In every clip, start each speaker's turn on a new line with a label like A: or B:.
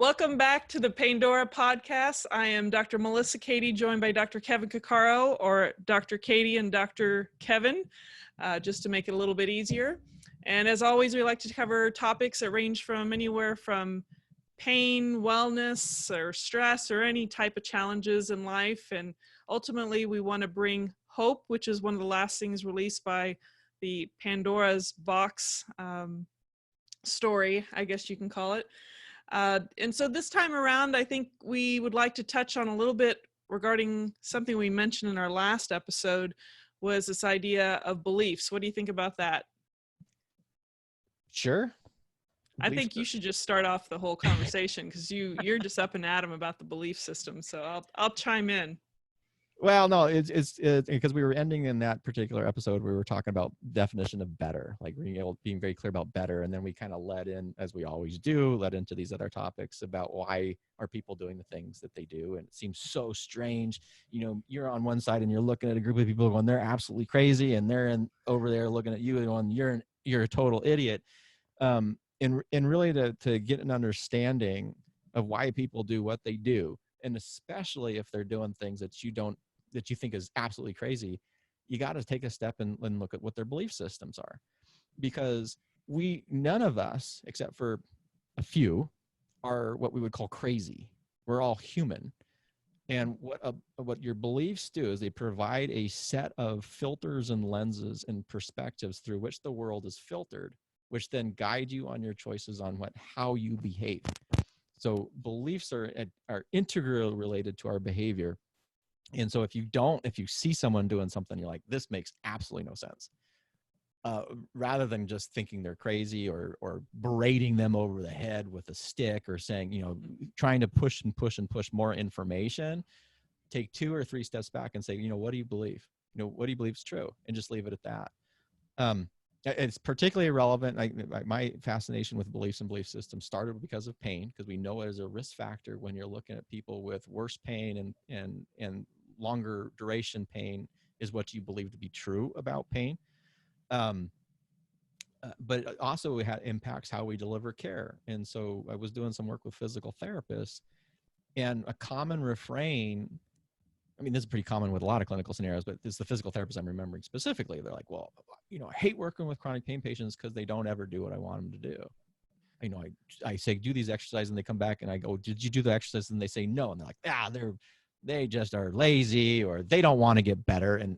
A: Welcome back to the Paindora Podcast. I am Dr. Melissa Cady, joined by Dr. Kevin Cuccaro, or Dr. Cady and Dr. Kevin, just to make it a little bit easier. And as always, we like to cover topics that range from anywhere from pain, wellness, or stress, or any type of challenges in life. And ultimately, we want to bring hope, which is one of the last things released by the Pandora's box story, I guess you can call it. And so this time around, I think we would like to touch on a little bit regarding something we mentioned in our last episode, was this idea of beliefs. What do you think about that?
B: Sure.
A: I think you should just start off the whole conversation because you're just up and at 'em about the belief system. So I'll chime in.
B: Well, no, it's because we were ending in that particular episode. We were talking about definition of better, like being very clear about better. And then we kind of led in, as we always do, led into these other topics about why are people doing the things that they do. And it seems so strange. You know, you're on one side and you're looking at a group of people going, they're absolutely crazy. And they're over there looking at you and going, you're a total idiot. And really to get an understanding of why people do what they do. And especially if they're doing things that you think is absolutely crazy, you got to take a step and look at what their belief systems are, because none of us, except for a few, are what we would call crazy. We're all human. And what your beliefs do is they provide a set of filters and lenses and perspectives through which the world is filtered, which then guide you on your choices on how you behave. So beliefs are integrally related to our behavior. And so if you see someone doing something, you're like, this makes absolutely no sense. Rather than just thinking they're crazy or berating them over the head with a stick or saying, trying to push more information, take 2 or 3 steps back and say, what do you believe? What do you believe is true? And just leave it at that. It's particularly relevant. My fascination with beliefs and belief systems started because of pain, because we know it is a risk factor when you're looking at people with worse pain and longer duration pain is what you believe to be true about pain. But it also impacts how we deliver care. And so I was doing some work with physical therapists, and a common refrain, this is pretty common with a lot of clinical scenarios, but it's the physical therapist I'm remembering specifically. They're like, well, I hate working with chronic pain patients because they don't ever do what I want them to do. I say, do these exercises, and they come back and I go, did you do the exercise? And they say no. And they're like, they just are lazy, or they don't want to get better. And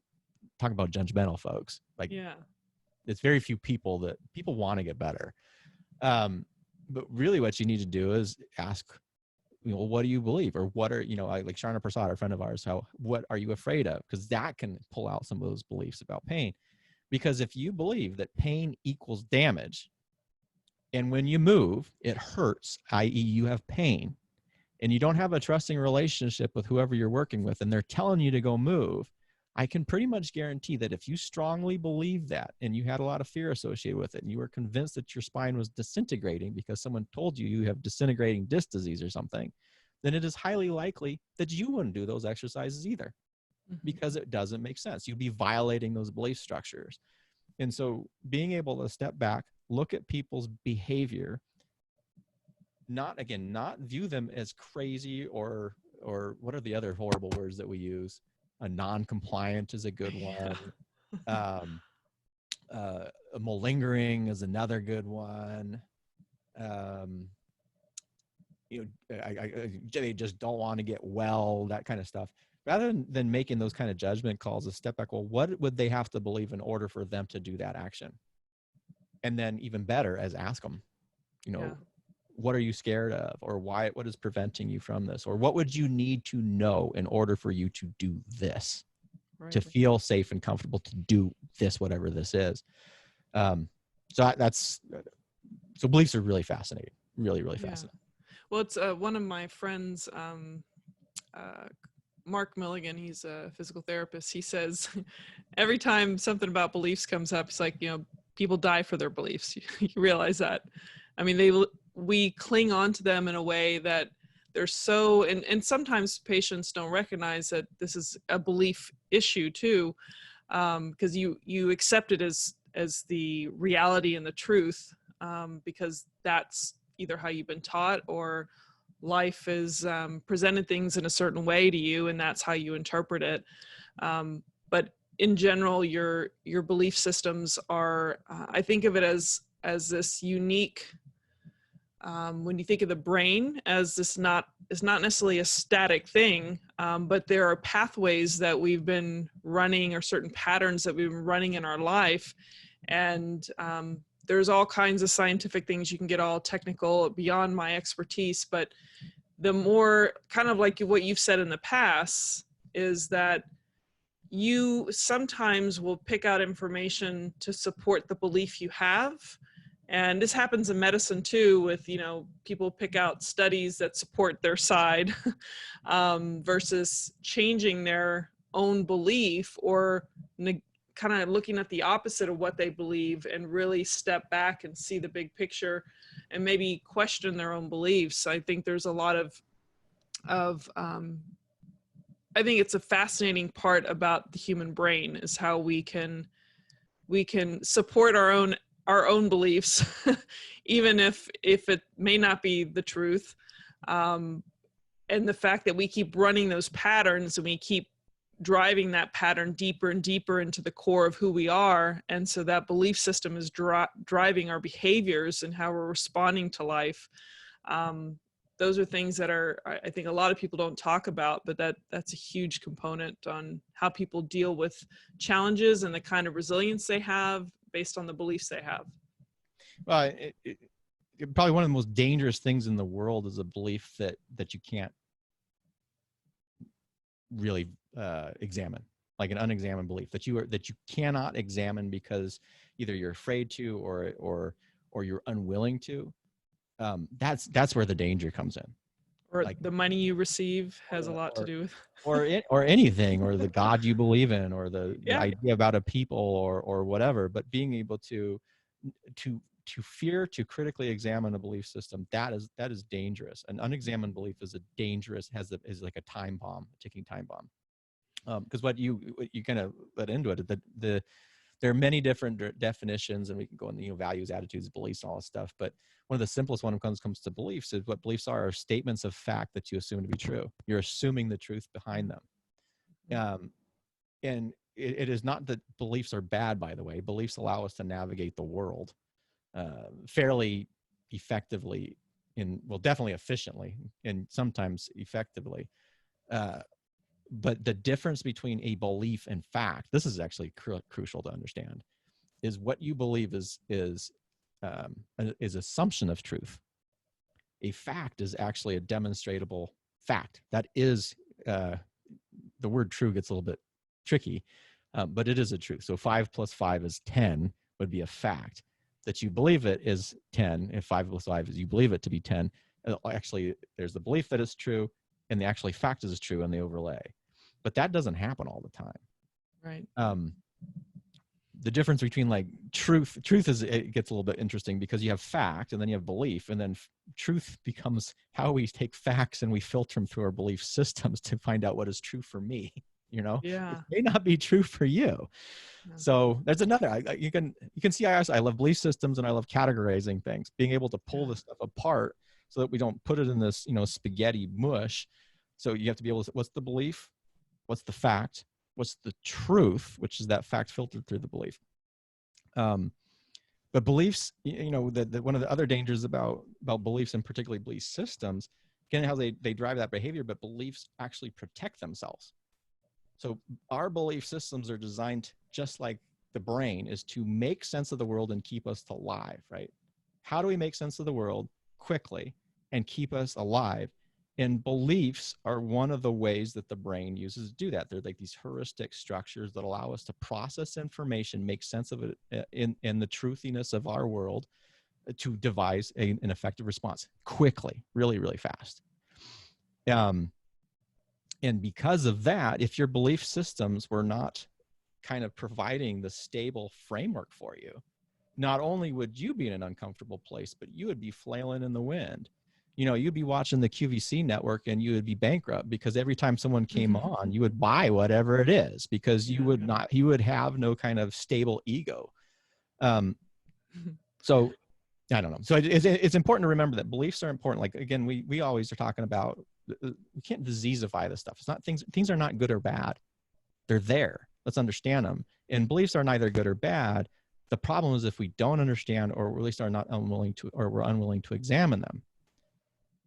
B: talk about judgmental folks. It's very few people want to get better. But really what you need to do is ask, what do you believe? Or what are, like Sharna Prasad, a friend of ours, what are you afraid of? Because that can pull out some of those beliefs about pain. Because if you believe that pain equals damage, and when you move, it hurts, i.e. you have pain, and you don't have a trusting relationship with whoever you're working with, and they're telling you to go move, I can pretty much guarantee that if you strongly believe that, and you had a lot of fear associated with it, and you were convinced that your spine was disintegrating because someone told you you have disintegrating disc disease or something, then it is highly likely that you wouldn't do those exercises either, because it doesn't make sense. You'd be violating those belief structures. And so being able to step back, look at people's behavior, not view them as crazy or what are the other horrible words that we use? A non-compliant is a good one. Malingering is another good one. They just don't want to get well, that kind of stuff. Rather than making those kind of judgment calls, a step back, well, what would they have to believe in order for them to do that action? And then even better, ask them, what are you scared of? Or what is preventing you from this? Or what would you need to know in order for you to do this, to feel safe and comfortable to do this, whatever this is? So beliefs are really fascinating, really, really fascinating.
A: Well, it's one of my friends, Mark Milligan, he's a physical therapist. He says every time something about beliefs comes up, it's like, people die for their beliefs. You realize that. We cling on to them in a way that they're so, and sometimes patients don't recognize that this is a belief issue too, because you accept it as the reality and the truth, because that's either how you've been taught or life is presented things in a certain way to you, and that's how you interpret it. But in general, your belief systems are, I think of it as this unique, when you think of the brain as this it's not necessarily a static thing, but there are pathways that we've been running, or certain patterns that we've been running in our life. And there's all kinds of scientific things. You can get all technical beyond my expertise, but the more, kind of like what you've said in the past, is that you sometimes will pick out information to support the belief you have. And this happens in medicine too, with, people pick out studies that support their side versus changing their own belief, or kind of looking at the opposite of what they believe, and really step back and see the big picture and maybe question their own beliefs. I think there's a lot of I think it's a fascinating part about the human brain, is how we can support our own beliefs, even if it may not be the truth. And the fact that we keep running those patterns, and we keep driving that pattern deeper and deeper into the core of who we are. And so that belief system is driving our behaviors and how we're responding to life. Those are things that I think a lot of people don't talk about, but that's a huge component on how people deal with challenges and the kind of resilience they have based on the beliefs they have.
B: Well, probably one of the most dangerous things in the world is a belief that you can't really examine, like an unexamined belief that you cannot examine because either you're afraid to or you're unwilling to. That's where the danger comes in.
A: Or like the money you receive has a lot to do with,
B: or anything, or the God you believe in, or the idea about a people, or whatever. But being able to critically examine a belief system, that is dangerous. An unexamined belief is is like a time bomb, a ticking time bomb. Because what you kind of let into it, there are many different definitions, and we can go into values, attitudes, beliefs, and all that stuff. But one of the simplest one when it comes to beliefs is what beliefs are statements of fact that you assume to be true. You're assuming the truth behind them. And it is not that beliefs are bad, by the way. Beliefs allow us to navigate the world fairly effectively, definitely efficiently, and sometimes effectively. But the difference between a belief and fact, this is actually crucial to understand, is what you believe is assumption of truth. A fact is actually a demonstrable fact. That is, the word true gets a little bit tricky, but it is a truth. So 5 + 5 is 10 would be a fact. That you believe it is 10, if 5 + 5 is you believe it to be 10. Actually, there's the belief that it's true, and the actually fact is true, and they overlay. But that doesn't happen all the time.
A: Right.
B: The difference between like truth is, it gets a little bit interesting, because you have fact and then you have belief, and then truth becomes how we take facts and we filter them through our belief systems to find out what is true for me.
A: Yeah.
B: It may not be true for you. Yeah. So there's another, you can see I love belief systems, and I love categorizing things, being able to pull this stuff apart so that we don't put it in this, spaghetti mush. So you have to be able to, what's the belief? What's the fact? What's the truth, which is that fact filtered through the belief. But beliefs, one of the other dangers about beliefs, and particularly belief systems, again, how they drive that behavior, but beliefs actually protect themselves. So our belief systems are designed, just like the brain, is to make sense of the world and keep us alive, right? How do we make sense of the world quickly and keep us alive? And beliefs are one of the ways that the brain uses to do that. They're like these heuristic structures that allow us to process information, make sense of it in the truthiness of our world, to devise an effective response quickly, really, really fast. And because of that, if your belief systems were not kind of providing the stable framework for you, not only would you be in an uncomfortable place, but you would be flailing in the wind. You'd be watching the QVC network and you would be bankrupt, because every time someone came on, you would buy whatever it is, because you would have no kind of stable ego. So I don't know. So it's important to remember that beliefs are important. Like, again, we always are talking about, we can't diseaseify this stuff. It's not things are not good or bad. They're there. Let's understand them. And beliefs are neither good or bad. The problem is if we don't understand, or at least are not unwilling to, or we're unwilling to examine them.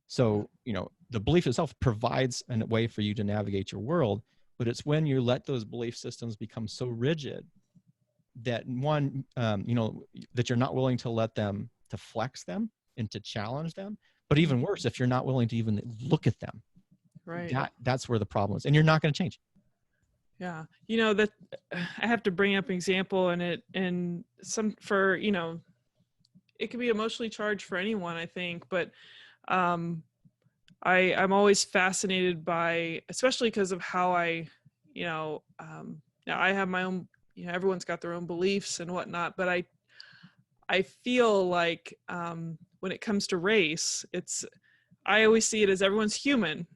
B: So, the belief itself provides a way for you to navigate your world, but it's when you let those belief systems become so rigid that that you're not willing to let them, to flex them and to challenge them. But even worse, if you're not willing to even look at them,
A: right,
B: that's where the problem is, and you're not going to change.
A: Yeah. That I have to bring up an example, and it can be emotionally charged for anyone, I think, but I'm always fascinated by, especially because of how now I have my own, everyone's got their own beliefs and whatnot, but I feel like when it comes to race, I always see it as everyone's human.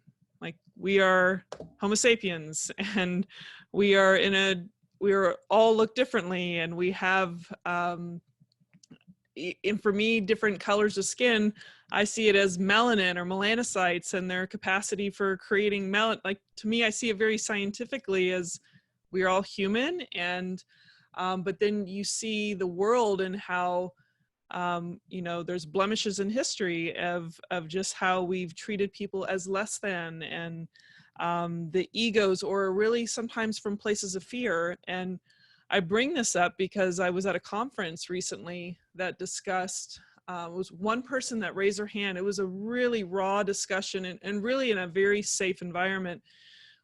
A: Like, we are Homo sapiens, and we are all look differently, and we have, and for me, different colors of skin. I see it as melanin or melanocytes and their capacity for creating melanin. Like, to me, I see it very scientifically as we are all human, and but then you see the world and how there's blemishes in history of just how we've treated people as less than, and the egos, or really sometimes from places of fear. And I bring this up because I was at a conference recently that discussed, it was one person that raised her hand. It was a really raw discussion, and really in a very safe environment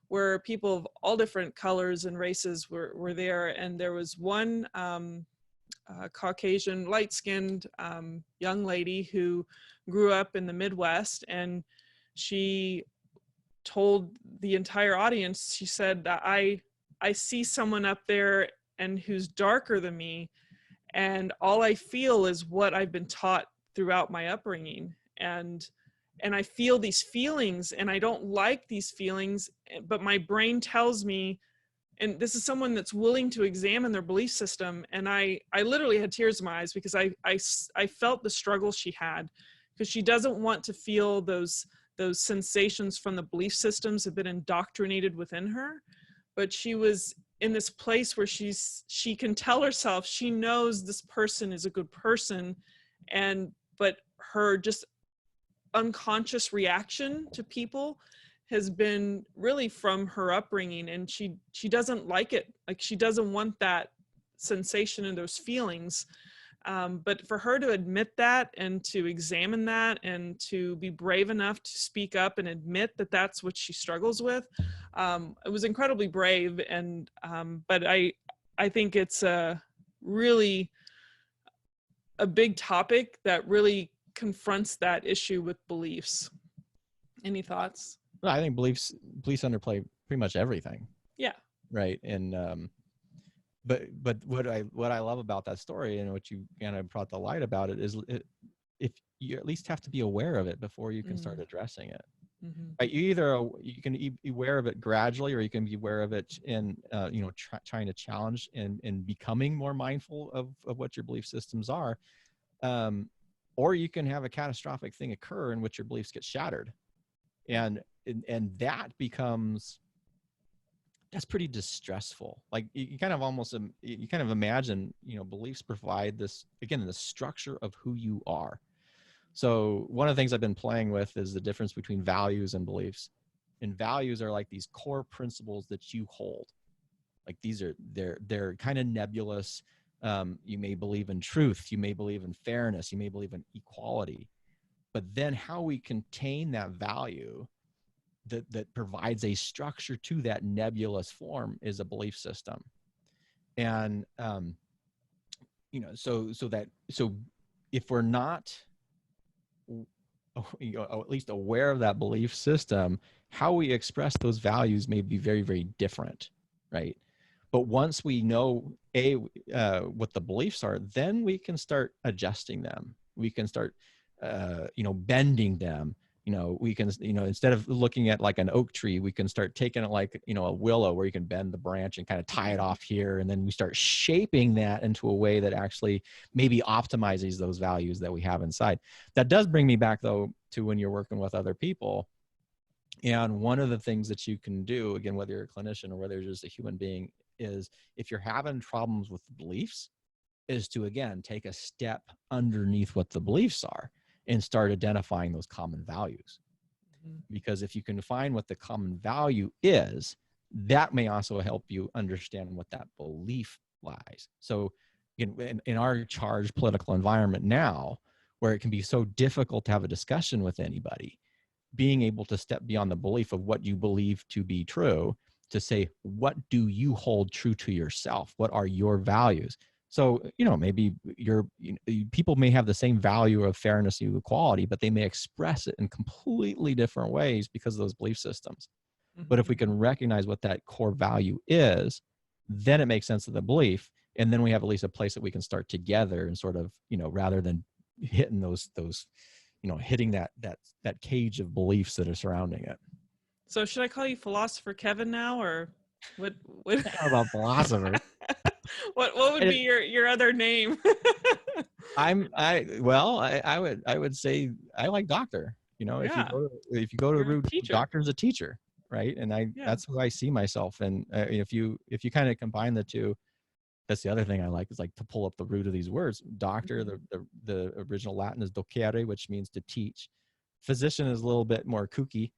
A: where people of all different colors and races were there. And there was one Caucasian, light-skinned young lady who grew up in the Midwest, and she told the entire audience, she said, I see someone up there and who's darker than me, and all I feel is what I've been taught throughout my upbringing, and I feel these feelings, and I don't like these feelings, but my brain tells me. And this is someone that's willing to examine their belief system. And I literally had tears in my eyes, because I felt the struggle she had, because she doesn't want to feel those sensations from the belief systems have been indoctrinated within her. But she was in this place where she can tell herself, she knows this person is a good person, but her just unconscious reaction to people has been really from her upbringing, and she doesn't like it. Like, she doesn't want that sensation and those feelings. But for her to admit that, and to examine that, and to be brave enough to speak up and admit that that's what she struggles with, it was incredibly brave. And but I think it's really a big topic that really confronts that issue with beliefs. Any thoughts?
B: Well, I think beliefs underplay pretty much everything.
A: Yeah.
B: Right. And but what I love about that story, and what you kind of brought the light about it, is if you at least have to be aware of it before you can start addressing it. Mm-hmm. Right? You can be aware of it gradually, or you can be aware of it in trying to challenge and becoming more mindful of what your belief systems are, or you can have a catastrophic thing occur in which your beliefs get shattered. And that becomes, that's pretty distressful. Like, you kind of imagine, beliefs provide this, again, the structure of who you are. So one of the things I've been playing with is the difference between values and beliefs. And values are like these core principles that you hold. Like, they're kind of nebulous. You may believe in truth, you may believe in fairness, you may believe in equality. But then how we contain that value that provides a structure to that nebulous form is a belief system. And, so if we're not, at least aware of that belief system, how we express those values may be very, very different. Right. But once we know what the beliefs are, then we can start adjusting them. We can start, bending them, We can, instead of looking at like an oak tree, we can start taking it like, a willow, where you can bend the branch and kind of tie it off here. And then we start shaping that into a way that actually maybe optimizes those values that we have inside. That does bring me back, though, to when you're working with other people. And one of the things that you can do, again, whether you're a clinician or whether you're just a human being, is if you're having problems with beliefs, is to, again, take a step underneath what the beliefs are and start identifying those common values. Because if you can find what the common value is, that may also help you understand what that belief lies. So in our charged political environment now, where it can be so difficult to have a discussion with anybody, being able to step beyond the belief of what you believe to be true, to say, what do you hold true to yourself? What are your values? So, maybe people may have the same value of fairness and equality, but they may express it in completely different ways because of those belief systems. But if we can recognize what that core value is, then it makes sense of the belief. And then we have at least a place that we can start together and sort of, rather than hitting those hitting that cage of beliefs that are surrounding it.
A: So should I call you Philosopher Kevin now, or what?
B: How about philosopher?
A: What would be your other name?
B: I would say I like doctor. If you go to the root, doctor's a teacher, right? And that's who I see myself. And if you kind of combine the two, that's the other thing I like, is like to pull up the root of these words. Doctor, the original Latin is docere, which means to teach. Physician is a little bit more kooky.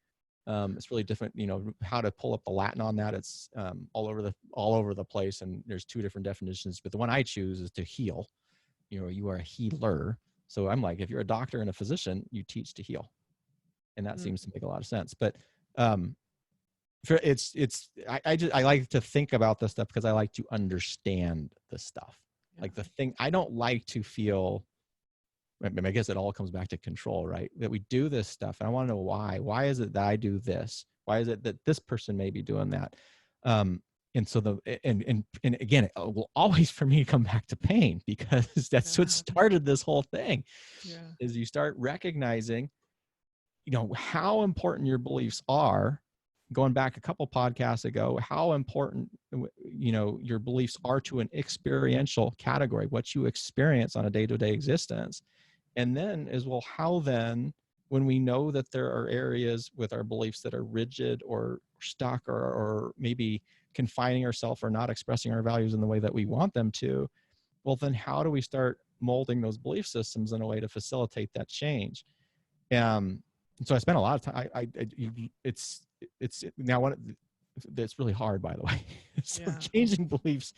B: It's really different, how to pull up the Latin on that. It's all over the place, and there's two different definitions. But the one I choose is to heal. You are a healer. So I'm like, if you're a doctor and a physician, you teach to heal, and that seems to make a lot of sense. But I like to think about this stuff because I like to understand the stuff. Yeah. Like I don't like to feel. I guess it all comes back to control, right? That we do this stuff, and I want to know why. Why is it that I do this? Why is it that this person may be doing that? And so and again, it will always for me come back to pain, because that's what started this whole thing. Yeah. Is you start recognizing, how important your beliefs are. Going back a couple podcasts ago, how important your beliefs are to an experiential category, what you experience on a day-to-day existence. And then as well, how then, when we know that there are areas with our beliefs that are rigid or stuck or maybe confining ourselves or not expressing our values in the way that we want them to, well, then how do we start molding those belief systems in a way to facilitate that change? So I spent a lot of time. It's now that's really hard, by the way. So changing beliefs,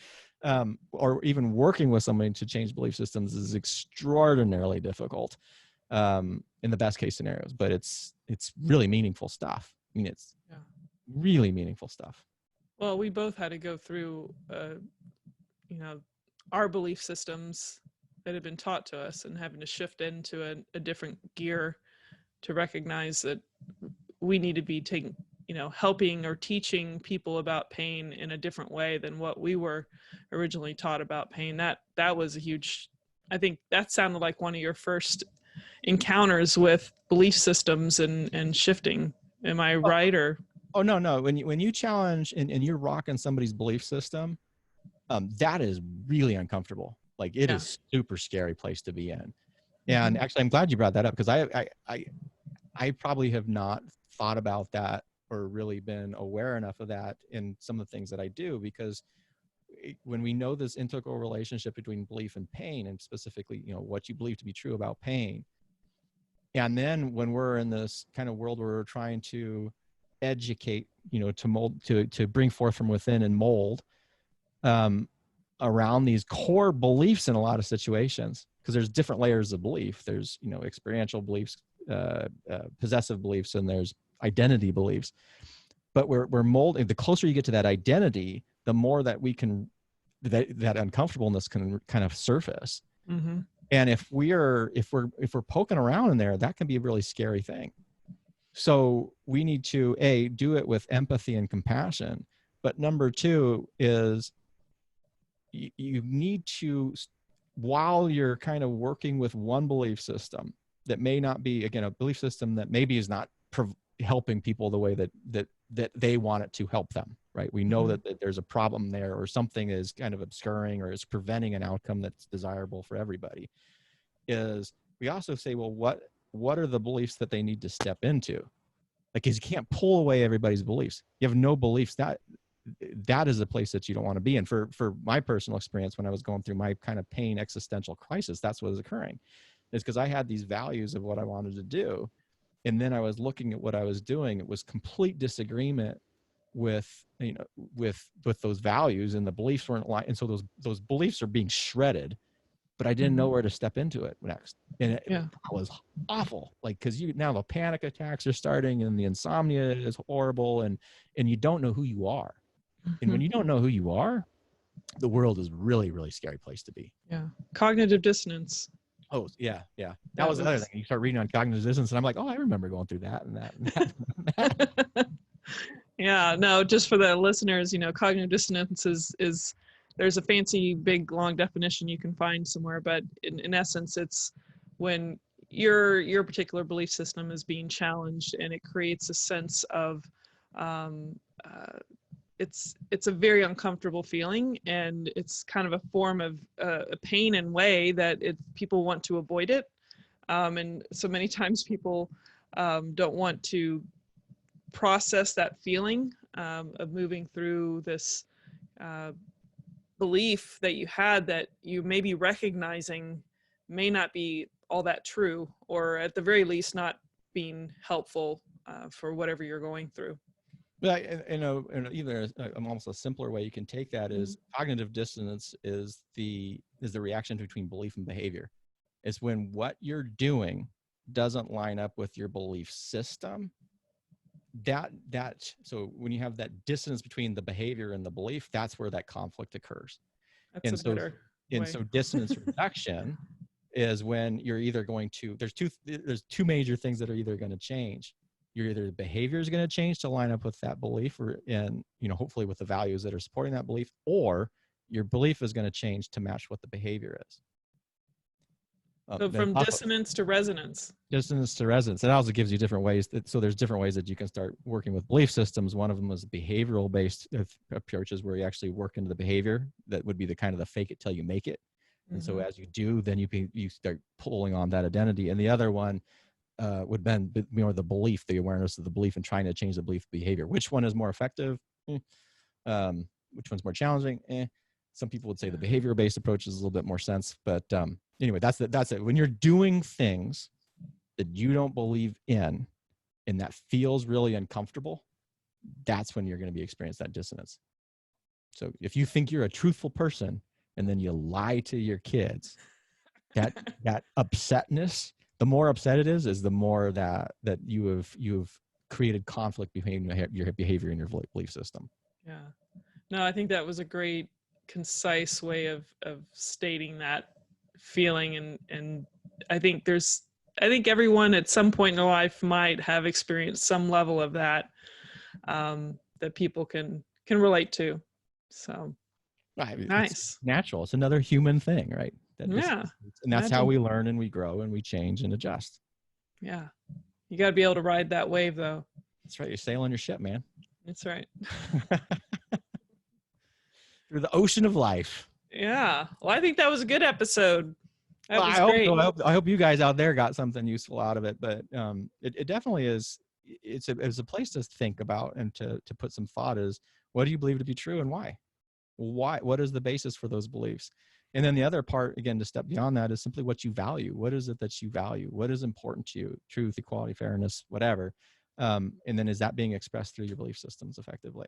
B: or even working with somebody to change belief systems, is extraordinarily difficult in the best case scenarios. But it's really meaningful stuff. I mean, it's really meaningful stuff.
A: Well, we both had to go through, our belief systems that had been taught to us, and having to shift into a different gear to recognize that we need to be helping or teaching people about pain in a different way than what we were originally taught about pain. That was a huge, I think that sounded like one of your first encounters with belief systems and shifting. Am I right? Or?
B: Oh, no. When you challenge and you're rocking somebody's belief system, that is really uncomfortable. Like it is super scary place to be in. And actually, I'm glad you brought that up, because I probably have not thought about that or really been aware enough of that in some of the things that I do, because when we know this integral relationship between belief and pain, and specifically, what you believe to be true about pain, and then when we're in this kind of world where we're trying to educate, to mold, to bring forth from within and mold around these core beliefs in a lot of situations, because there's different layers of belief. There's, experiential beliefs, possessive beliefs, and there's identity beliefs. But we're molding. The closer you get to that identity, the more that we can, that uncomfortableness can kind of surface. Mm-hmm. And if we're poking around in there, that can be a really scary thing. So we need to do it with empathy and compassion. But number two is you need to, while you're kind of working with one belief system that may not be, again, a belief system that maybe is not helping people the way that they want it to help them, right? We know that there's a problem there, or something is kind of obscuring or is preventing an outcome that's desirable for everybody. Is we also say, well, what are the beliefs that they need to step into? Like, 'cause you can't pull away everybody's beliefs. You have no beliefs. That is a place that you don't want to be in. For my personal experience, when I was going through my kind of pain existential crisis, that's what was occurring. Is because I had these values of what I wanted to do. And then I was looking at what I was doing. It was complete disagreement with, with those values, and the beliefs weren't aligned. And so those beliefs are being shredded, but I didn't know where to step into it next. And it was awful. Like, cause now the panic attacks are starting and the insomnia is horrible, and you don't know who you are. And when you don't know who you are, the world is really, really scary place to be.
A: Yeah. Cognitive dissonance.
B: Oh, yeah. Yeah. That was another thing. You start reading on cognitive dissonance, and I'm like, oh, I remember going through that and that and that. And that.
A: Yeah, no, just for the listeners, cognitive dissonance is there's a fancy, big, long definition you can find somewhere, but in essence, it's when your particular belief system is being challenged, and it creates a sense of it's a very uncomfortable feeling, and it's kind of a form of a pain and way that people want to avoid it, and so many times people don't want to process that feeling of moving through this belief that you had, that you may be recognizing may not be all that true, or at the very least not being helpful for whatever you're going through.
B: But even almost a simpler way you can take that is cognitive dissonance is the reaction between belief and behavior. It's when what you're doing doesn't line up with your belief system. So when you have that dissonance between the behavior and the belief, that's where that conflict occurs. So dissonance reduction is when you're either going to, there's two major things that are either going to change. Either the behavior is going to change to line up with that belief, hopefully with the values that are supporting that belief, or your belief is going to change to match what the behavior is.
A: So from dissonance to resonance.
B: Dissonance to resonance. It also gives you different ways. So there's different ways that you can start working with belief systems. One of them is behavioral based approaches, where you actually work into the behavior. That would be the kind of the fake it till you make it. And so as you do, then you start pulling on that identity. And the other one would be more the belief, the awareness of the belief, and trying to change the belief behavior. Which one is more effective? Which one's more challenging? Some people would say the behavior-based approach is a little bit more sense. But anyway, that's it. When you're doing things that you don't believe in, and that feels really uncomfortable, that's when you're going to be experiencing that dissonance. So if you think you're a truthful person and then you lie to your kids, that upsetness, the more upset it is the more that you have created conflict between your behavior and your belief system. Yeah.
A: No, I think that was a great, concise way of stating that feeling. And I think everyone at some point in their life might have experienced some level of that, that people can relate to. So nice.
B: It's natural. It's another human thing, right? And that's how we learn and we grow and we change and adjust.
A: Yeah. You got to be able to ride that wave, though.
B: That's right. You're sailing your ship, man.
A: That's right.
B: Through the ocean of life.
A: Yeah. Well, I think that was a good episode.
B: I hope you guys out there got something useful out of it. But it definitely is. It's a place to think about and to put some thought. Is what do you believe to be true and why? What is the basis for those beliefs? And then the other part, again, to step beyond that, is simply what you value. What is it that you value? What is important to you? Truth, equality, fairness, whatever. And then is that being expressed through your belief systems effectively?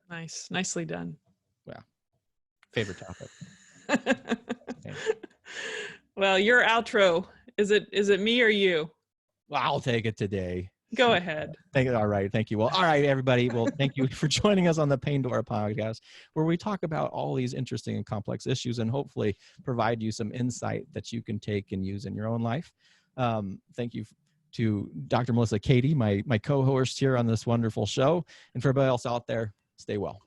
A: Nice. Nicely done.
B: Yeah. Favorite topic.
A: Okay. Well, your outro, is it me or you?
B: Well, I'll take it today.
A: Go ahead.
B: All right. Thank you. Well, all right, everybody. Well, thank you for joining us on the Paindora Podcast, where we talk about all these interesting and complex issues and hopefully provide you some insight that you can take and use in your own life. Thank you to Dr. Melissa Cady, my co-host here on this wonderful show. And for everybody else out there, stay well.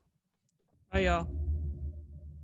A: Bye, y'all.